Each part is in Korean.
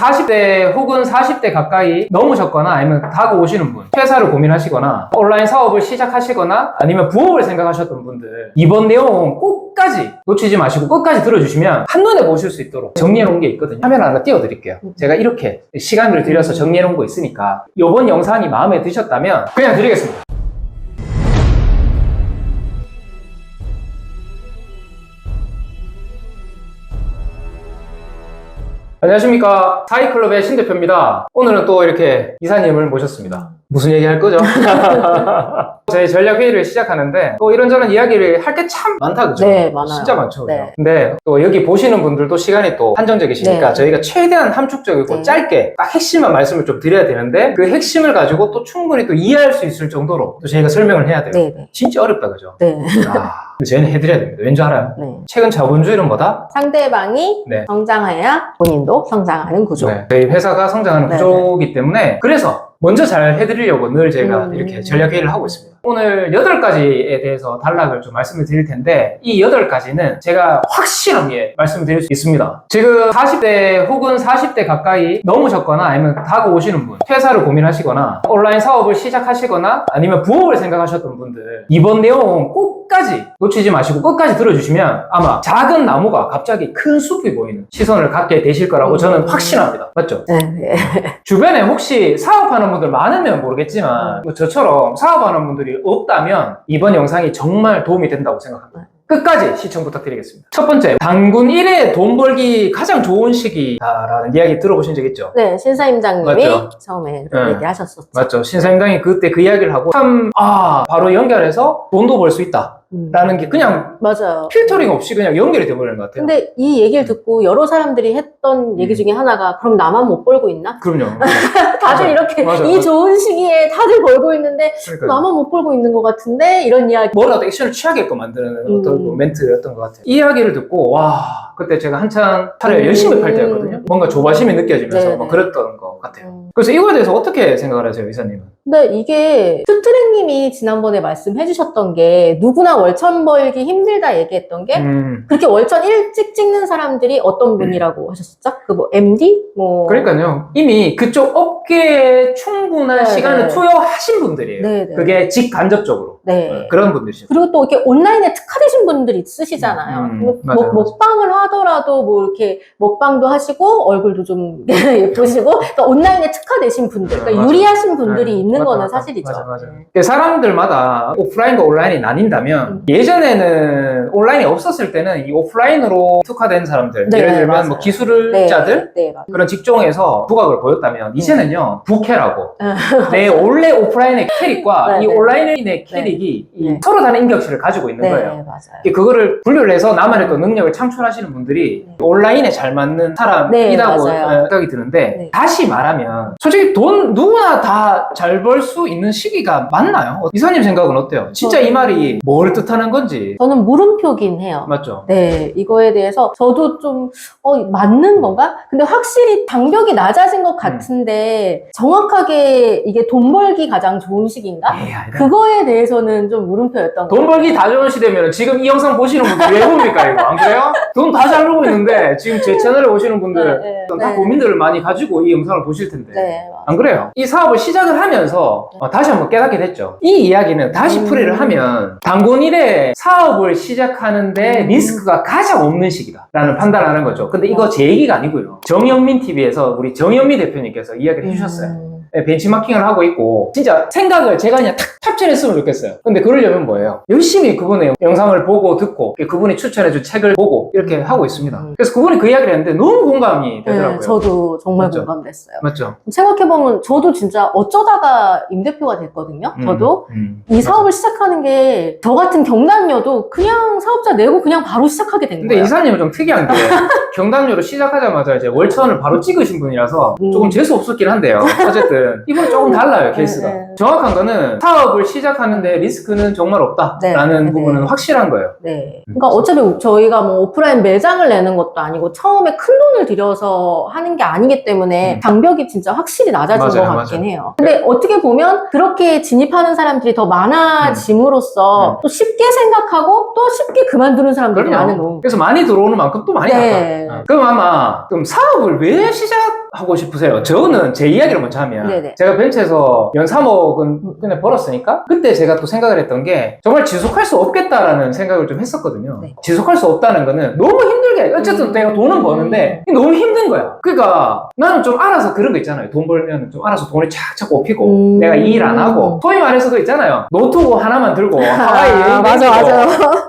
40대 혹은 40대 가까이 넘으셨거나 아니면 다가오시는 분, 퇴사를 고민하시거나 온라인 사업을 시작하시거나 아니면 부업을 생각하셨던 분들, 이번 내용 끝까지 놓치지 마시고 끝까지 들어주시면 한눈에 보실 수 있도록 정리해 놓은 게 있거든요. 화면 하나 띄워드릴게요. 제가 이렇게 시간을 들여서 정리해 놓은 거 있으니까 이번 영상이 마음에 드셨다면 그냥 드리겠습니다. 안녕하십니까, 사이클럽의 신 대표입니다. 오늘은 또 이렇게 이사님을 모셨습니다. 무슨 얘기 할 거죠? 저희 전략회의를 시작하는데 또 이런저런 이야기를 할 게 참 많다, 그죠? 네, 많아요. 진짜 많죠. 네. 근데 또 여기 보시는 분들도 시간이 또 한정적이시니까 네. 저희가 최대한 함축적이고 네. 짧게 딱 핵심만 말씀을 좀 드려야 되는데 그 핵심을 가지고 또 충분히 또 이해할 수 있을 정도로 또 저희가 설명을 해야 돼요. 네, 네. 진짜 어렵다, 그죠? 네. 근데 저희는 해드려야 됩니다. 왠지 알아요? 네. 최근 자본주의는 뭐다? 상대방이 네. 성장해야 본인도 성장하는 구조. 네. 저희 회사가 성장하는 네, 구조이기 때문에 그래서 먼저 잘 해드리려고 늘 제가 이렇게 전략회의를 하고 있습니다. 오늘 8가지에 대해서 단락을 좀 말씀을 드릴 텐데 이 8가지는 제가 확실하게 말씀을 드릴 수 있습니다. 지금 40대 혹은 40대 가까이 넘으셨거나 아니면 다가오시는 분, 퇴사를 고민하시거나 온라인 사업을 시작하시거나 아니면 부업을 생각하셨던 분들, 이번 내용 끝까지 놓치지 마시고 끝까지 들어주시면 아마 작은 나무가 갑자기 큰 숲이 보이는 시선을 갖게 되실 거라고 저는 확신합니다. 맞죠? 네, 네. 주변에 혹시 사업하는 분들 많으면 모르겠지만 저처럼 사업하는 분들이 없다면 이번 영상이 정말 도움이 된다고 생각합니다. 끝까지 시청 부탁드리겠습니다. 첫 번째, 단군 1회 돈 벌기 가장 좋은 시기다라는 이야기 들어보신 적 있죠? 네, 신사임당님이 맞죠? 처음에 네. 얘기하셨었죠. 맞죠? 신사임당이 그때 그 이야기를 하고 참 바로 연결해서 돈도 벌 수 있다 라는 게 그냥 맞아요. 필터링 없이 그냥 연결이 돼버리는 것 같아요. 근데 이 얘기를 듣고 여러 사람들이 했던 얘기 중에 하나가 그럼 나만 못 벌고 있나? 그럼요. 다들 맞아. 이렇게 맞아, 이 맞아. 좋은 시기에 다들 벌고 있는데 그러니까요. 나만 못 벌고 있는 것 같은데 이런 이야기. 뭐라도 액션을 취하게끔 만드는 어떤 뭐 멘트였던 것 같아요. 이 이야기를 듣고 와, 그때 제가 한창 차를 열심히 팔 때였거든요. 뭔가 조바심이 느껴지면서 네네. 막 그랬던 것 같아요. 그래서 이거에 대해서 어떻게 생각을 하세요, 이사님은? 근데 이게 튜트랭님이 지난번에 말씀해 주셨던 게 누구나 월천 벌기 힘들다 얘기했던 게 그렇게 월천 일찍 찍는 사람들이 어떤 분이라고 하셨었죠? 그 뭐 MD? 뭐 그러니까요. 이미 그쪽 업계에 충분한 네네. 시간을 투여하신 분들이에요. 네네. 그게 직간접적으로. 네. 그런 분들이죠. 그리고 또 이렇게 온라인에 특화되신 분들이 있으시잖아요. 맞아요. 먹방을 하더라도 뭐 이렇게 먹방도 하시고 얼굴도 좀 예쁘시고 그러니까 온라인에 특화되신 분들, 그러니까 맞아. 유리하신 분들이 네. 있는 맞아, 거는 맞아. 사실이죠. 맞아. 사람들마다 오프라인과 온라인이 나뉜다면 예전에는 온라인이 없었을 때는 이 오프라인으로 특화된 사람들, 네, 예를 들면 맞아요. 뭐 기술자들 네, 맞아요. 그런 직종에서 부각을 보였다면 이제는요 부캐라고 내 원래 오프라인의 캐릭과 네, 이 네. 온라인의 캐릭이 이 네. 서로 다른 인격체를 가지고 있는 네, 거예요. 맞아요. 그거를 분류를 해서 나만의 또 능력을 창출하시는 분들이 온라인에 잘 맞는 사람이라고 네, 맞아요. 생각이 드는데 네. 다시 말하면 솔직히 돈 누구나 다 잘 벌 수 있는 시기가 맞나요? 이사님 생각은 어때요? 진짜 이 말이 뭘 뜻하는 건지. 저는 물음표긴 해요. 맞죠? 네, 이거에 대해서 저도 좀 맞는 건가? 근데 확실히 장벽이 낮아진 것 같은데 정확하게 이게 돈 벌기 가장 좋은 시기인가? 에이, 아니다. 그거에 대해서는 좀 물음표였던 것 돈 같아요. 벌기 다 좋은 시대면 지금 이 영상 보시는 분들 왜 봅니까 이거? 안 그래요? 돈 다 잘 벌고 있는데 지금 제 채널에 오시는 분들 다 고민들을 많이 가지고 이 영상을 보실 텐데 네, 안 그래요? 이 사업을 시작을 하면서 다시 한번 깨닫게 됐죠. 이 이야기는 다시 풀이를 하면 단군 1회 사업을 시작하는데 리스크가 가장 없는 시기다 라는 판단을 하는 거죠. 근데 이거 제 얘기가 아니고요. 정영민 TV에서 우리 정영민 대표님께서 이야기를 해주셨어요. 네, 벤치마킹을 하고 있고 진짜 생각을 제가 그냥 탁 탑재했으면 좋겠어요. 근데 그러려면 뭐예요? 열심히 그분의 영상을 보고 듣고 그분이 추천해준 책을 보고 이렇게 하고 있습니다. 그래서 그분이 그 이야기를 했는데 너무 공감이 되더라고요. 네, 저도 정말 맞죠? 공감됐어요. 맞죠? 생각해보면 저도 진짜 어쩌다가 임대표가 됐거든요. 저도 이 사업을 시작하는 게 저 같은 경단녀도 그냥 사업자 내고 그냥 바로 시작하게 된 근데 거예요. 이사님은 좀 특이한 게 경단료로 시작하자마자 이제 월천을 바로 찍으신 분이라서 조금 재수 없었긴 한데요. 어쨌든 이분은 조금 달라요, 케이스가. 네. 정확한 거는 사업을 시작하는데 리스크는 정말 없다라는 네. 부분은 확실한 거예요. 네. 그러니까 어차피 저희가 뭐 오프라인 매장을 내는 것도 아니고 처음에 큰 돈을 들여서 하는 게 아니기 때문에 장벽이 진짜 확실히 낮아진 맞아요, 것 같긴 맞아요. 해요. 근데 어떻게 보면 그렇게 진입하는 사람들이 더 많아짐으로써 또 쉽게 생각하고 또 쉽게 그만두는 사람들이 많은 거예요. 그래서 많이 들어오는 만큼 또 많이 네. 나가. 그럼 아마 사업을 왜 시작 하고 싶으세요? 저는 제 이야기를 먼저 하면 네네. 제가 벤처에서 연 3억은 그냥 벌었으니까 그때 제가 또 생각을 했던 게 정말 지속할 수 없겠다라는 생각을 좀 했었거든요. 네. 지속할 수 없다는 거는 너무 힘들게 어쨌든 내가 돈은 버는데 너무 힘든 거야. 그러니까 나는 좀 알아서 그런 거 있잖아요. 돈 벌면 좀 알아서 돈을 착착 꼽히고 내가 이 일 안 하고 소위 말해서 그 있잖아요. 노트북 하나만 들고 하와이 여행 맞아, 다니고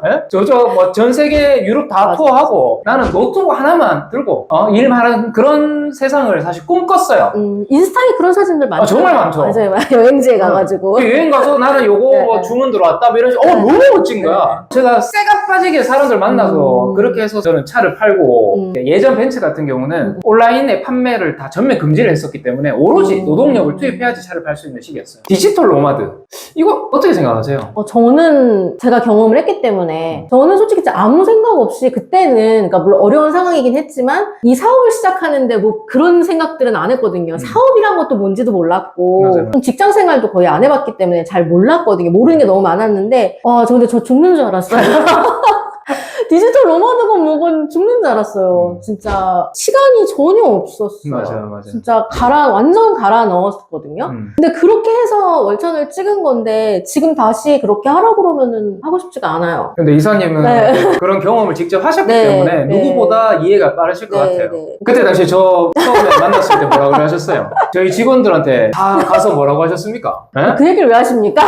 맞아. 저저 뭐 전 세계 유럽 다 맞아. 투어하고 나는 노트북 하나만 들고 일만 하는 그런 세상을 사실 꿈꿨어요. 인스타에 그런 사진들 많죠. 정말 많죠. 맞아요. 여행지에 가가지고. 그 여행 가서 나는 요거 네, 뭐 네. 주문 들어왔다 뭐 이런 식으로 너무 멋진 거야. 제가 쇠가 빠지게 사람들 만나서 그렇게 해서 저는 차를 팔고 예전 벤츠 같은 경우는 온라인에 판매를 다 전면 금지를 했었기 때문에 오로지 노동력을 투입해야지 차를 팔 수 있는 시기였어요. 디지털 노마드 이거 어떻게 생각하세요? 저는 제가 경험을 했기 때문에 저는 솔직히 아무 생각 없이 그때는 그러니까 물론 어려운 상황이긴 했지만 이 사업을 시작하는데 뭐 그런 생각들은 안 했거든요. 사업이란 것도 뭔지도 몰랐고 맞아요. 직장 생활도 거의 안 해봤기 때문에 잘 몰랐거든요. 모르는 게 너무 많았는데 저 근데 저 죽는 줄 알았어요. 디지털 노마드가 뭐건 죽는 줄 알았어요. 진짜 시간이 전혀 없었어요. 맞아요. 진짜 완전 갈아 넣었거든요. 근데 그렇게 해서 월천을 찍은 건데 지금 다시 그렇게 하라고 그러면은 하고 싶지가 않아요. 근데 이사님은 네. 그런 경험을 직접 하셨기 네, 때문에 네. 누구보다 이해가 빠르실 것 같아요. 네. 그때 당시 저 처음에 만났을 때 뭐라고 하셨어요? 저희 직원들한테 다 가서 뭐라고 하셨습니까? 에? 그 얘기를 왜 하십니까?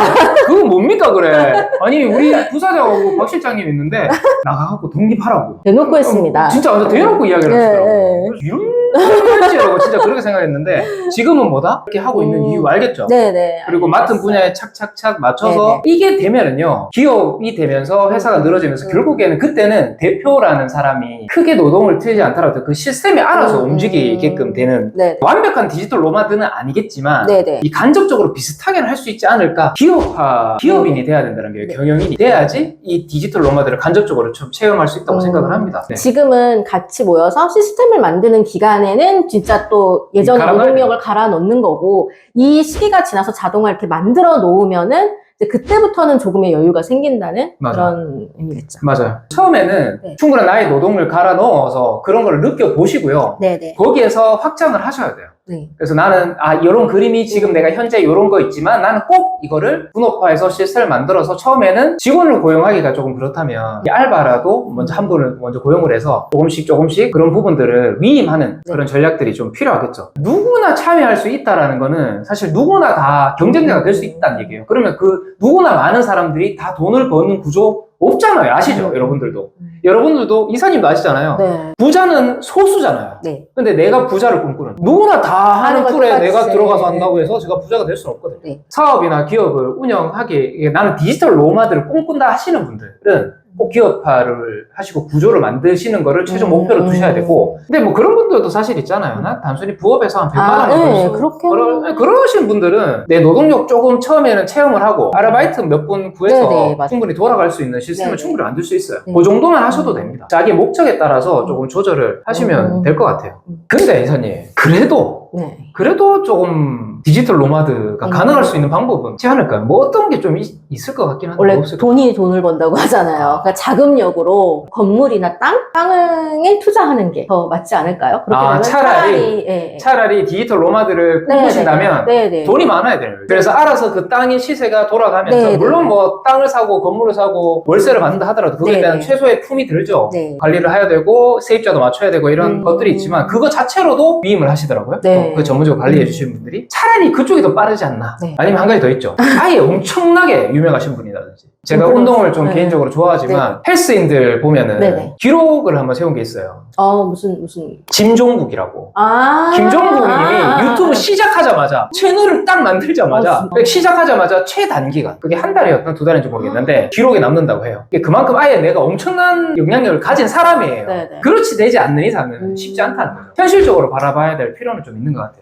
그건 뭡니까 그래? 아니 우리 부사장하고 박 실장님 있는데 나가갖고 독립하라고 대놓고 했습니다. 진짜 완전 대놓고 이야기를 네, 하시더라고요. 네. 이런 거지라고 진짜 그렇게 생각했는데 지금은 뭐다? 이렇게 하고 있는 이유 알겠죠? 네네. 그리고 맡은 분야에 착착착 맞춰서 이게 되면은요 기업이 되면서 회사가 늘어지면서 결국에는 그때는 대표라는 사람이 크게 노동을 틀지 않더라도 그 시스템이 알아서 움직이게끔 되는 네. 완벽한 디지털 노마드는 아니겠지만 네네. 이 간접적으로 비슷하게는 할 수 있지 않을까. 기업인이 돼야 된다는 게 경영인이 돼야지 이 디지털 노마드를 간접적으로 좀 체험할 수 있다고 생각을 합니다. 네. 지금은 같이 모여서 시스템을 만드는 기간에는 진짜 또 예전의 갈아넣어야 노동력을 갈아 넣는 거고 이 시기가 지나서 자동화 이렇게 만들어 놓으면은 이제 그때부터는 조금의 여유가 생긴다는 맞아요. 그런 의미겠죠. 맞아요. 처음에는 네. 충분한 나의 노동을 갈아 넣어서 그런 걸 느껴보시고요. 네네. 거기에서 확장을 하셔야 돼요. 네. 그래서 나는 이런 그림이 지금 내가 현재 이런 거 있지만 나는 꼭 이거를 분업화해서 시스템을 만들어서 처음에는 직원을 고용하기가 조금 그렇다면 이 알바라도 먼저 한 분을 먼저 고용을 해서 조금씩 그런 부분들을 위임하는 그런 전략들이 좀 필요하겠죠. 누구나 참여할 수 있다라는 거는 사실 누구나 다 경쟁자가 될 수 있다는 얘기예요. 그러면 그 누구나 많은 사람들이 다 돈을 버는 구조 없잖아요. 아시죠? 여러분들도. 여러분들도 이사님도 아시잖아요. 네. 부자는 소수잖아요. 네. 근데 내가 부자를 꿈꾸는 누구나 다 하는 하는 풀에 것 내가 똑같이. 들어가서 한다고 해서 제가 부자가 될 수는 없거든요. 네. 사업이나 기업을 운영하기에 나는 디지털 노마드를 꿈꾼다 하시는 분들은 꼭 기업화를 하시고 구조를 만드시는 거를 최종 목표로 두셔야 되고 근데 뭐 그런 분들도 사실 있잖아요. 나 단순히 부업에서 한 100만 원 네. 벌수 그렇게 그러신 분들은 내 노동력 조금 처음에는 체험을 하고 아르바이트 몇 분 구해서 네네, 맞아요. 충분히 돌아갈 수 있는 시스템을 네네. 충분히 만들 수 있어요. 네. 그 정도만 하셔도 됩니다. 자기 목적에 따라서 조금 조절을 하시면 될 것 같아요. 근데 이사님 그래도 조금 디지털 노마드가 가능할 수 있는 방법은 있지 않을까요? 뭐 어떤 게 좀 있을 것 같긴 한데 원래 없을까요? 돈이 돈을 번다고 하잖아요. 그러니까 자금력으로 건물이나 땅에 투자하는 게 더 맞지 않을까요? 그렇게 되면 차라리 차라리 디지털 노마드를 꿈꾸신다면 네네. 돈이 많아야 돼요. 그래서 알아서 그 땅의 시세가 돌아가면서 네네. 물론 뭐 땅을 사고 건물을 사고 월세를 받는다 하더라도 그거에 네네. 대한 최소의 품이 들죠. 네. 관리를 해야 되고 세입자도 맞춰야 되고 이런 것들이 있지만 그거 자체로도 위임을 하시더라고요. 네. 그 전문적으로 관리해 주시는 분들이 차라리 그쪽이 더 빠르지 않나. 네. 아니면 한 가지 더 있죠. 아예 엄청나게 유명하신 분이라든지 제가 운동을 좀 개인적으로 좋아하지만 헬스인들 보면은 네네. 기록을 한번 세운 게 있어요. 무슨 김종국이라고. 김종국님이 유튜브 시작하자마자 채널을 딱 만들자마자 시작하자마자 최단기간 그게 한 달이었나 두 달인지 모르겠는데 기록에 남는다고 해요. 그만큼 아예 내가 엄청난 영향력을 가진 사람이에요. 네네. 그렇지 되지 않는 이상은 쉽지 않다는 거죠. 현실적으로 바라봐야 될 필요는 좀 있는 것 같아요.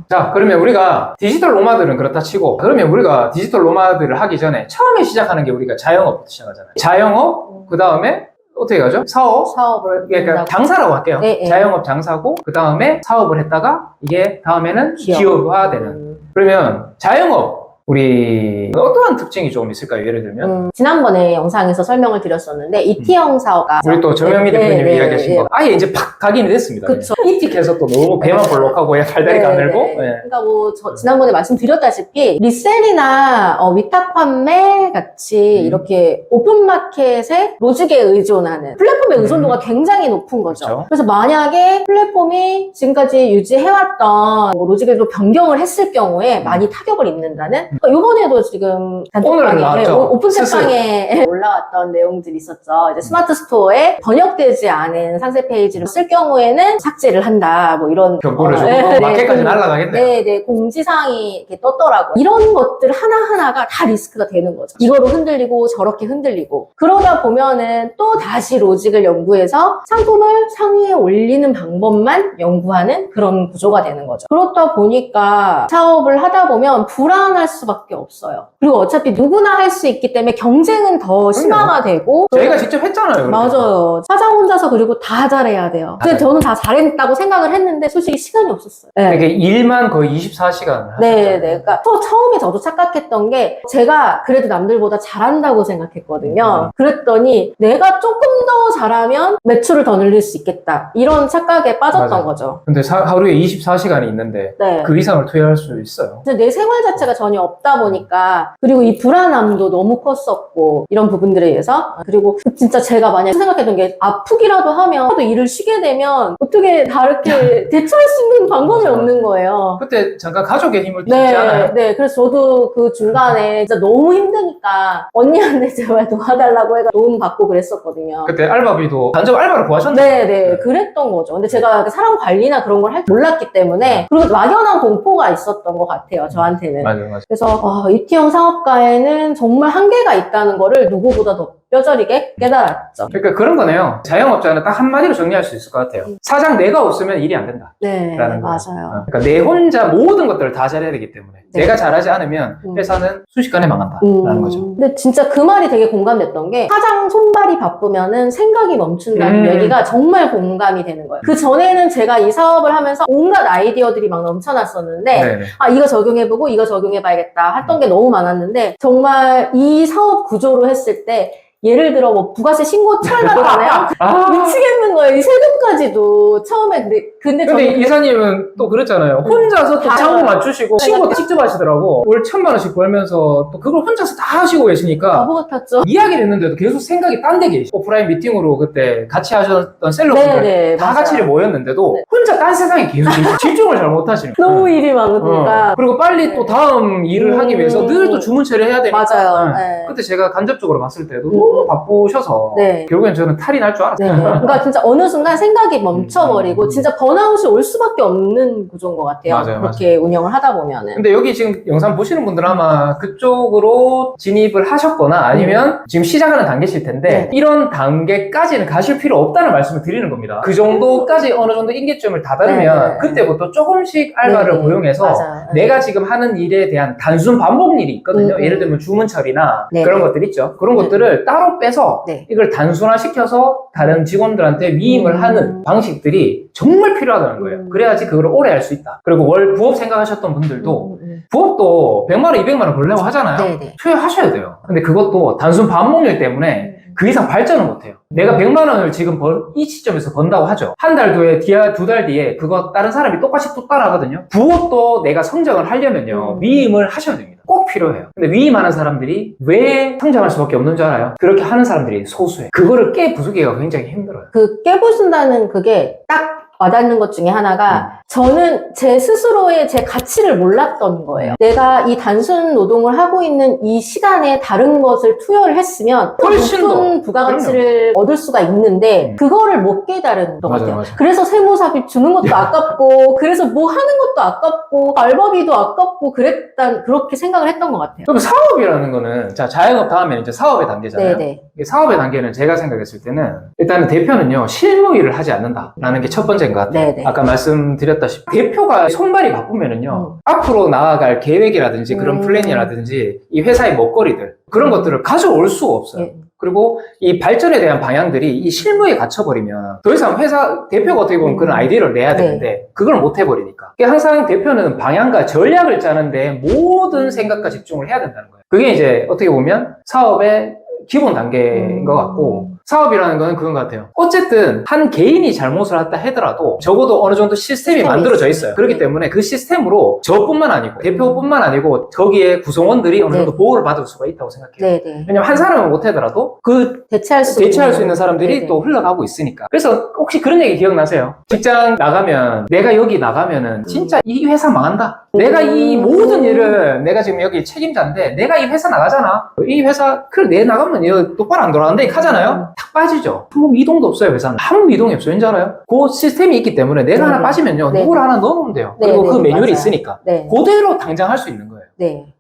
자, 그러면 우리가 디지털 노마드는 그렇다 치고 그러면 우리가 디지털 노마드를 하기 전에 처음에 시작하는 게 우리가 자영업부터 시작하잖아요. 자영업, 그 다음에 어떻게 가죠? 사업을 그러니까 한다고. 장사라고 할게요. 네, 자영업 장사고 그 다음에 사업을 했다가 이게 다음에는 기업화되는. 그러면 자영업 우리 어떠한 특징이 좀 있을까요? 예를 들면 지난번에 영상에서 설명을 드렸었는데 이티형 사업가 우리 또 정영미 대표님이 이야기하신 거 아예 이제 팍 각인이 됐습니다. 그쵸. 이틱해서 또 너무 배만 볼록하고 팔다리 가늘고 그러니까 뭐 지난번에 말씀드렸다시피 리셀이나 위탁 판매 같이 이렇게 오픈마켓에 로직에 의존하는 플랫폼의 의존도가 굉장히 높은 거죠. 그쵸. 그래서 만약에 플랫폼이 지금까지 유지해왔던 뭐 로직을 좀 변경을 했을 경우에 많이 타격을 입는다는 그러니까 이번에도 지금 오늘 나왔죠. 오픈 책방에 올라왔던 내용들이 있었죠. 이제 스마트 스토어에 번역되지 않은 상세 페이지를 쓸 경우에는 삭제를 한다. 뭐 이런 경고를 주고 마켓까지 날아가겠네요. 네, 공지사항이 이렇게 떴더라고요. 이런 것들 하나하나가 다 리스크가 되는 거죠. 이거로 흔들리고 저렇게 흔들리고 그러다 보면은 또 다시 로직을 연구해서 상품을 상위에 올리는 방법만 연구하는 그런 구조가 되는 거죠. 그렇다 보니까 사업을 하다 보면 불안할 수밖에 없어요. 그리고 어차피 누구나 할 수 있기 때문에 경쟁은 더 심화가 되고 저희가 직접 했잖아요. 그렇게. 맞아요. 사장 혼자서 그리고 다 잘해야 돼요. 근데 저는 다 잘했다고 생각을 했는데 솔직히 시간이 없었어요. 네. 이게 일만 거의 24시간 네. 그러니까 처음에 저도 착각했던 게 제가 그래도 남들보다 잘한다고 생각했거든요. 그랬더니 내가 조금 더 잘하면 매출을 더 늘릴 수 있겠다. 이런 착각에 빠졌던 맞아요. 거죠. 근데 하루에 24시간이 있는데 네. 그 이상을 투여할 수 있어요. 근데 내 생활 자체가 전혀 없다 보니까 그리고 이 불안함도 너무 컸었고 이런 부분들에 의해서 그리고 진짜 제가 만약 생각했던 게 아프기라도 하면 또 일을 쉬게 되면 어떻게 다르게 대처할 수 있는 방법이 맞아. 없는 거예요. 그때 잠깐 가족의 힘을 듣지 않아요? 네. 그래서 저도 그 중간에 진짜 너무 힘드니까 언니한테 제발 도와달라고 해서 도움 받고 그랬었거든요. 그때 알바비도 간접 알바를 구하셨나요? 네. 그랬던 거죠. 근데 제가 사람 관리나 그런 걸 할 줄 몰랐기 때문에 그리고 막연한 공포가 있었던 것 같아요. 저한테는. 맞아요. 그래서 이티형 사업가에는 정말 한계가 있다는 거를 누구보다 더 뼈저리게 깨달았죠. 그러니까 그런 거네요. 자영업자는 딱 한마디로 정리할 수 있을 것 같아요. 사장 내가 없으면 일이 안 된다. 네, 라는 거예요. 맞아요. 그러니까 내 혼자 모든 것들을 다 잘해야 되기 때문에 네. 내가 잘하지 않으면 회사는 순식간에 망한다라는 거죠. 근데 진짜 그 말이 되게 공감됐던 게 사장 손발이 바쁘면은 생각이 멈춘다는 얘기가 정말 공감이 되는 거예요. 그 전에는 제가 이 사업을 하면서 온갖 아이디어들이 막 넘쳐났었는데 네네. 이거 적용해보고 이거 적용해봐야겠다 했던 게 너무 많았는데 정말 이 사업 구조로 했을 때 예를 들어 뭐 부가세 신고철 같잖아요. 미치겠는 거예요. 이 세금까지도 처음에 근데 근데 이사님은 또 그랬잖아요. 혼자서 또 창구 맞추시고 신고 직접 하시더라고. 월 1,000만 원씩 벌면서 또 그걸 혼자서 다 하시고 계시니까 바보 같았죠. 이야기를 했는데도 계속 생각이 딴 데 계시. 오프라인 미팅으로 그때 같이 하셨던 셀러분들 네네, 다 맞아요. 같이 모였는데도 네. 혼자 딴 세상에 계속 계시고 집중을 잘 못하시는 거예요. 너무 일이 많으니까. 그리고 빨리 또 다음 일을 하기 위해서 늘 또 주문 처리해야 되니까. 맞아요. 네. 네. 그때 제가 간접적으로 봤을 때도 너무 바쁘셔서 네. 결국엔 저는 탈이 날 줄 알았어요. 네. 그러니까 진짜 어느 순간 생각이 멈춰버리고 진짜 번아웃이 올 수밖에 없는 구조인 것 같아요. 맞아요, 그렇게 운영을 하다 보면은. 근데 여기 지금 영상 보시는 분들은 아마 그쪽으로 진입을 하셨거나 아니면 지금 시작하는 단계실 텐데 네. 이런 단계까지는 가실 필요 없다는 말씀을 드리는 겁니다. 그 정도까지 어느 정도 인계점을 다다르면 네. 그때부터 조금씩 알바를 네. 고용해서 맞아요. 내가 지금 하는 일에 대한 단순 반복 일이 있거든요. 예를 들면 주문 처리나 네. 그런 것들 있죠. 그런 것들을 따로 빼서 네. 이걸 단순화시켜서 다른 직원들한테 위임을 하는 방식들이 정말 필요하다는 거예요. 그래야지 그걸 오래 할 수 있다. 그리고 월 부업 생각하셨던 분들도 부업도 100만 원, 200만 원 벌려고 하잖아요. 네네. 투여하셔야 돼요. 근데 그것도 단순 반복일 때문에 그 이상 발전을 못해요. 내가 100만 원을 지금 이 시점에서 번다고 하죠. 한 달 뒤에, 2달 뒤에 그거 다른 사람이 똑같이 또 따라하거든요. 부업도 내가 성장을 하려면요. 위임을 하셔야 됩니다. 꼭 필요해요. 근데 위임하는 사람들이 왜 성장할 수밖에 없는 줄 알아요? 그렇게 하는 사람들이 소수해요. 그거를 깨부수기가 굉장히 힘들어요. 그 깨부순다는 그게 딱 와닿는 것 중에 하나가 저는 제 스스로의 제 가치를 몰랐던 거예요. 내가 이 단순 노동을 하고 있는 이 시간에 다른 것을 투여를 했으면 훨씬 높은 부가가치를 얻을 수가 있는데 그거를 못 깨달은 것 맞아요, 같아요. 맞아요. 그래서 세무사비 주는 것도 아깝고 그래서 뭐 하는 것도 아깝고 알바비도 아깝고 그렇게 생각을 했던 것 같아요. 그럼 사업이라는 거는 자 자영업 다음에 이제 사업의 단계잖아요. 네네. 이게 사업의 단계는 제가 생각했을 때는 일단은 대표는요 실무 일을 하지 않는다라는 게 첫 번째인 것 같아요. 네네. 아까 말씀드렸다시피 대표가 손발이 바쁘면은요 앞으로 나아갈 계획이라든지 그런 플랜이라든지 이 회사의 먹거리들 그런 것들을 가져올 수가 없어요. 예. 그리고 이 발전에 대한 방향들이 이 실무에 갇혀버리면 더 이상 회사 대표가 어떻게 보면 그런 아이디어를 내야 되는데 그걸 못 해버리니까. 그러니까 항상 대표는 방향과 전략을 짜는데 모든 생각과 집중을 해야 된다는 거예요. 그게 이제 어떻게 보면 사업의 기본 단계인 것 같고, 사업이라는 건 그런 것 같아요. 어쨌든 한 개인이 잘못을 했다 하더라도 적어도 어느 정도 시스템이 만들어져 있어요. 그렇기 때문에 그 시스템으로 저뿐만 아니고 대표뿐만 아니고 거기에 구성원들이 어느 정도 보호를 받을 수가 있다고 생각해요. 왜냐면 한 사람은 못하더라도 그 대체할 수 있는 사람들이 또 흘러가고 있으니까. 그래서 혹시 그런 얘기 기억나세요? 직장 나가면 내가 여기 나가면은 진짜 이 회사 망한다. 내가 이 모든 일을 내가 지금 여기 책임자인데 내가 이 회사 나가잖아. 이 회사 그래 내 나가면 이거 똑바로 안 돌아간다 이렇게 하잖아요. 탁 빠지죠. 한몸 이동도 없어요. 회사는 한몸 이동이 없어요. 왠지 알아요? 그 시스템이 있기 때문에 내가 하나 빠지면요 누구를 하나 넣어놓으면 돼요. 그리고 그 매뉴얼이 있으니까 그대로 당장 할 수 있는 거예요.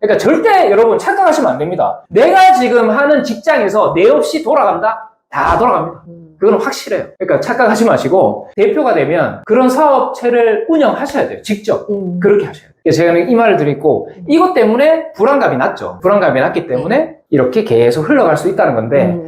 그러니까 절대 여러분 착각하시면 안 됩니다. 내가 지금 하는 직장에서 내 없이 돌아간다? 다 돌아갑니다. 그건 확실해요. 그러니까 착각하지 마시고 대표가 되면 그런 사업체를 운영하셔야 돼요. 직접 그렇게 하셔야 돼요. 그래서 제가 이 말을 드리고 이것 때문에 불안감이 났죠. 불안감이 났기 때문에 이렇게 계속 흘러갈 수 있다는 건데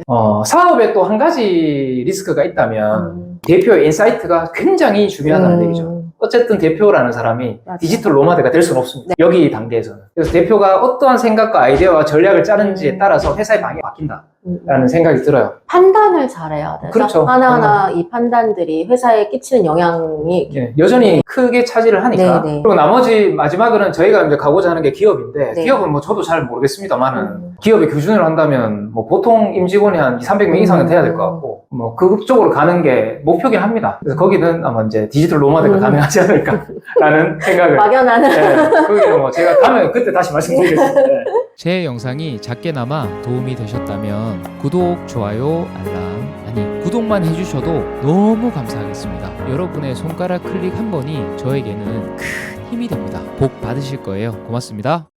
사업에 또 한 가지 리스크가 있다면 대표의 인사이트가 굉장히 중요하다는 얘기죠. 어쨌든 대표라는 사람이 디지털 노마드가 될 수는 없습니다. 여기 단계에서는. 그래서 대표가 어떠한 생각과 아이디어와 전략을 짜는지에 따라서 회사의 방향이 바뀐다라는 생각이 들어요. 판단을 잘해야 돼요. 그렇죠. 하나하나 이 판단들이 회사에 끼치는 영향이 여전히 크게 차지를 하니까. 그리고 나머지 마지막으로는 저희가 이제 가고자 하는 게 기업인데 기업은 뭐 저도 잘 모르겠습니다만은 기업의 기준을 한다면 뭐 보통 임직원이 한 200~300명 이상은 돼야 될 것 같고 뭐 그쪽으로 가는 게 목표긴 합니다. 그래서 거기는 아마 이제 디지털 노마드가 가능하지 않을까라는 생각을 막연하는 거기는 뭐 제가 가면 그때 다시 말씀드리겠습니다. 제 영상이 작게나마 도움이 되셨다면 구독, 좋아요, 알람, 구독만 해주셔도 너무 감사하겠습니다. 여러분의 손가락 클릭 한 번이 저에게는 큰 힘이 됩니다. 복 받으실 거예요. 고맙습니다.